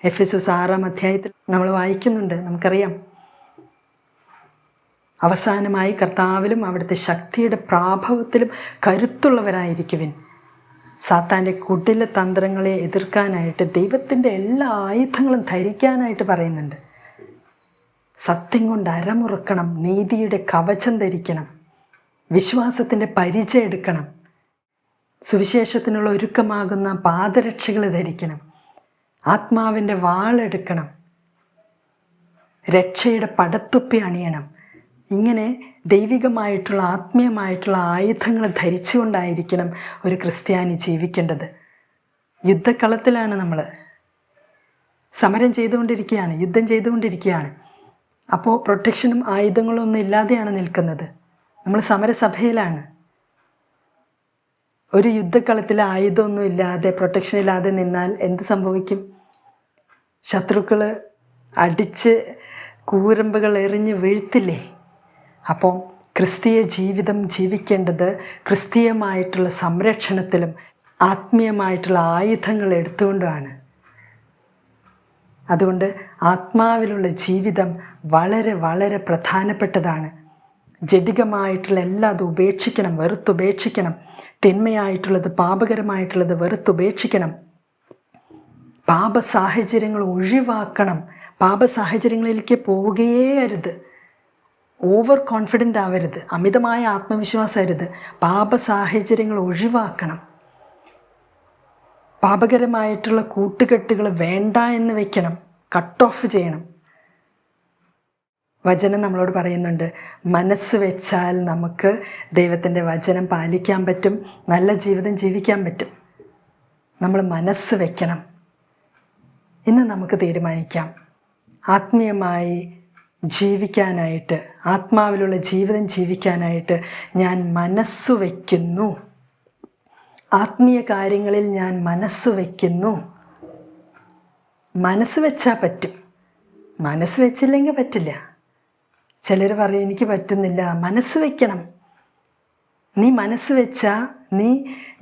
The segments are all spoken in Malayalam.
എഫെസോസ് 6-ാം അധ്യായത്തിൽ നമ്മൾ വായിക്കുന്നുണ്ട്, നമുക്കറിയാം. അവസാനമായി കർത്താവിലും അവിടുത്തെ ശക്തിയുടെ പ്രാഭവത്തിലും കരുത്തുള്ളവരായിരിക്കുവിൻ. സാത്താൻ്റെ കുടില തന്ത്രങ്ങളെ എതിർക്കാനായിട്ട് ദൈവത്തിൻ്റെ എല്ലാ ആയുധങ്ങളും ധരിക്കാനായിട്ട് പറയുന്നുണ്ട്. സത്യം കൊണ്ട് അരമുറുക്കണം, നീതിയുടെ കവചം ധരിക്കണം, വിശ്വാസത്തിൻ്റെ പരിചയം എടുക്കണം, സുവിശേഷത്തിനുള്ള ഒരുക്കമാകുന്ന പാദരക്ഷകൾ ധരിക്കണം, ആത്മാവിൻ്റെ വാളെടുക്കണം, രക്ഷയുടെ പടത്തൊപ്പി അണിയണം. ഇങ്ങനെ ദൈവികമായിട്ടുള്ള ആത്മീയമായിട്ടുള്ള ആയുധങ്ങൾ ധരിച്ചുകൊണ്ടായിരിക്കണം ഒരു ക്രിസ്ത്യാനി ജീവിക്കേണ്ടത്. യുദ്ധക്കളത്തിലാണ് നമ്മൾ, സമരം ചെയ്തുകൊണ്ടിരിക്കുകയാണ്, യുദ്ധം ചെയ്തുകൊണ്ടിരിക്കുകയാണ്. അപ്പോൾ പ്രൊട്ടക്ഷനും ആയുധങ്ങളും ഒന്നും ഇല്ലാതെയാണ് നിൽക്കുന്നത്. നമ്മൾ സമരസഭയിലാണ്. ഒരു യുദ്ധക്കളത്തിൽ ആയുധമൊന്നും ഇല്ലാതെ, പ്രൊട്ടക്ഷൻ ഇല്ലാതെ നിന്നാൽ എന്ത് സംഭവിക്കും? ശത്രുക്കൾ അടിച്ച് കൂരമ്പുകൾ എറിഞ്ഞ് വീഴ്ത്തില്ലേ? അപ്പോൾ ക്രിസ്തീയ ജീവിതം ജീവിക്കേണ്ടത് ക്രിസ്തീയമായിട്ടുള്ള സംരക്ഷണത്തിലും ആത്മീയമായിട്ടുള്ള ആയുധങ്ങൾ എടുത്തുകൊണ്ടാണ്. അതുകൊണ്ട് ആത്മാവിലുള്ള ജീവിതം വളരെ വളരെ പ്രധാനപ്പെട്ടതാണ്. ജഡികമായിട്ടുള്ള എല്ലാം അത് ഉപേക്ഷിക്കണം, വെറുത്തുപേക്ഷിക്കണം. തിന്മയായിട്ടുള്ളത്, പാപകരമായിട്ടുള്ളത് വെറുത്തുപേക്ഷിക്കണം. പാപ സാഹചര്യങ്ങൾ ഒഴിവാക്കണം. പാപ സാഹചര്യങ്ങളിലേക്ക് പോവുകയേ അരുത്. ഓവർ കോൺഫിഡൻ്റ് ആവരുത്, അമിതമായ ആത്മവിശ്വാസം അരുത്. പാപ സാഹചര്യങ്ങൾ ഒഴിവാക്കണം. പാപകരമായിട്ടുള്ള കൂട്ടുകെട്ടുകൾ വേണ്ട എന്ന് വയ്ക്കണം, കട്ട് ഓഫ് ചെയ്യണം. വചനം നമ്മളോട് പറയുന്നുണ്ട്, മനസ്സ് വെച്ചാൽ നമുക്ക് ദൈവത്തിൻ്റെ വചനം പാലിക്കാൻ പറ്റും, നല്ല ജീവിതം ജീവിക്കാൻ പറ്റും. നമ്മൾ മനസ്സ് വയ്ക്കണം. ഇന്ന് നമുക്ക് തീരുമാനിക്കാം, ആത്മീയമായി ജീവിക്കാനായിട്ട്, ആത്മാവിലുള്ള ജീവിതം ജീവിക്കാനായിട്ട് ഞാൻ മനസ്സ് വയ്ക്കുന്നു. ആത്മീയ കാര്യങ്ങളിൽ ഞാൻ മനസ്സ് വയ്ക്കുന്നു. മനസ്സ് വെച്ചാൽ പറ്റും, മനസ്സ് വെച്ചില്ലെങ്കിൽ പറ്റില്ല. ചിലർ പറയും എനിക്ക് പറ്റുന്നില്ല. മനസ്സ് വയ്ക്കണം. നീ മനസ്സ് വെച്ചാൽ, നീ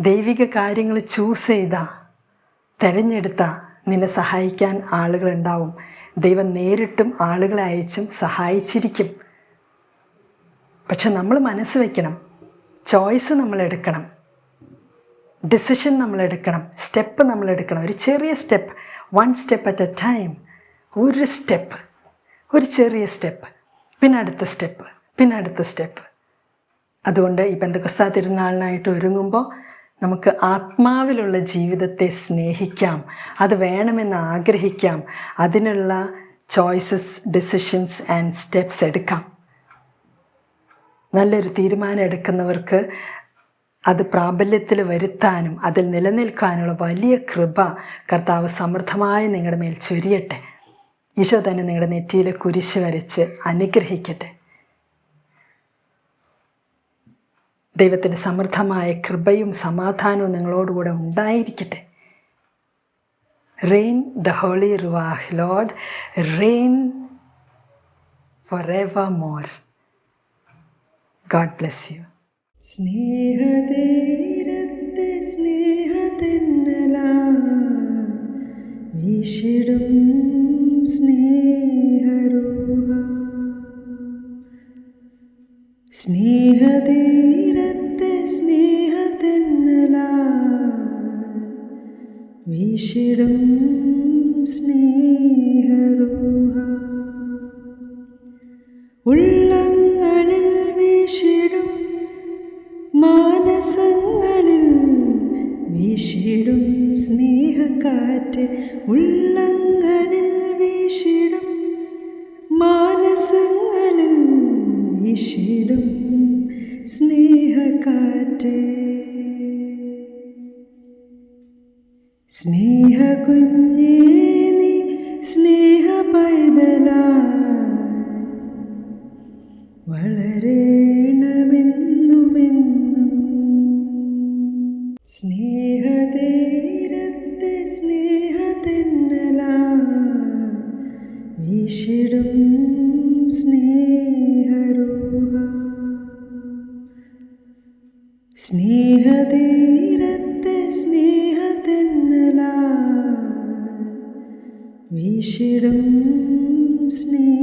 ദൈവിക കാര്യങ്ങൾ ചൂസ് ചെയ്താൽ, തിരഞ്ഞെടുത്താൽ നിന്നെ സഹായിക്കാൻ ആളുകളുണ്ടാവും. ദൈവം നേരിട്ടും ആളുകളെ അയച്ചും സഹായിച്ചിരിക്കും. പക്ഷെ നമ്മൾ മനസ്സ് വയ്ക്കണം, ചോയ്സ് നമ്മൾ എടുക്കണം, ഡിസിഷൻ നമ്മൾ എടുക്കണം, സ്റ്റെപ്പ് നമ്മൾ എടുക്കണം. ഒരു ചെറിയ step, 1 step at A time. ഒരു സ്റ്റെപ്പ്, ഒരു ചെറിയ സ്റ്റെപ്പ്, പിന്നെ അടുത്ത സ്റ്റെപ്പ്, പിന്നെ അടുത്ത സ്റ്റെപ്പ്. അതുകൊണ്ട് ഈ പെന്തക്കോസ്താ തിരുനാളിനായിട്ട് ഒരുങ്ങുമ്പോൾ നമുക്ക് ആത്മാവിലുള്ള ജീവിതത്തെ സ്നേഹിക്കാം, അത് വേണമെന്ന് ആഗ്രഹിക്കാം. അതിനുള്ള ചോയ്സസ്, ഡിസിഷൻസ് ആൻഡ് സ്റ്റെപ്സ് എടുക്കാം. നല്ലൊരു തീരുമാനം എടുക്കുന്നവർക്ക് അത് പ്രാബല്യത്തിൽ വരുത്താനും അതിൽ നിലനിൽക്കാനുള്ള വലിയ കൃപ കർത്താവ് സമൃദ്ധമായി നിങ്ങളുടെ മേൽ ചൊരിയട്ടെ. ഈശോ തന്നെ നിങ്ങളുടെ നെറ്റിയിൽ കുരിശ് വരച്ച് അനുഗ്രഹിക്കട്ടെ. ദൈവത്തിൻ്റെ സമൃദ്ധമായ കൃപയും സമാധാനവും നിങ്ങളോടുകൂടെ ഉണ്ടായിരിക്കട്ടെ. Reign the Holy Ruach, Lord, reign forevermore. God bless you. സ്നേഹതീരത്തെ സ്നേഹതെന്നല വീശിടും സ്നേഹരൂഹ. സ്നേഹതീരത്തെ സ്നേഹതെന്നല വീശിടും സ്നേഹരൂഹ. ഉള്ളങ്ങളിൽ വീശിടും, മാനസങ്ങളിൽ വീശിടും സ്നേഹക്കാറ്റ്. ഉള്ളങ്ങളിൽ വീശിടും, മാനസങ്ങളിൽ വീശിടും സ്നേഹക്കാറ്റ്. സ്നേഹകുഞ്ഞേ നീ സ്നേഹ പൈതലായി വളരേണമെന്നുമെന്നും. സ്നേഹതീരത്തെ സ്നേഹതെന്നല വീശിടും സ്നേഹരൂഹ. സ്നേഹതീരത്തെ സ്നേഹതെന്നല വീശിടും സ്നേഹ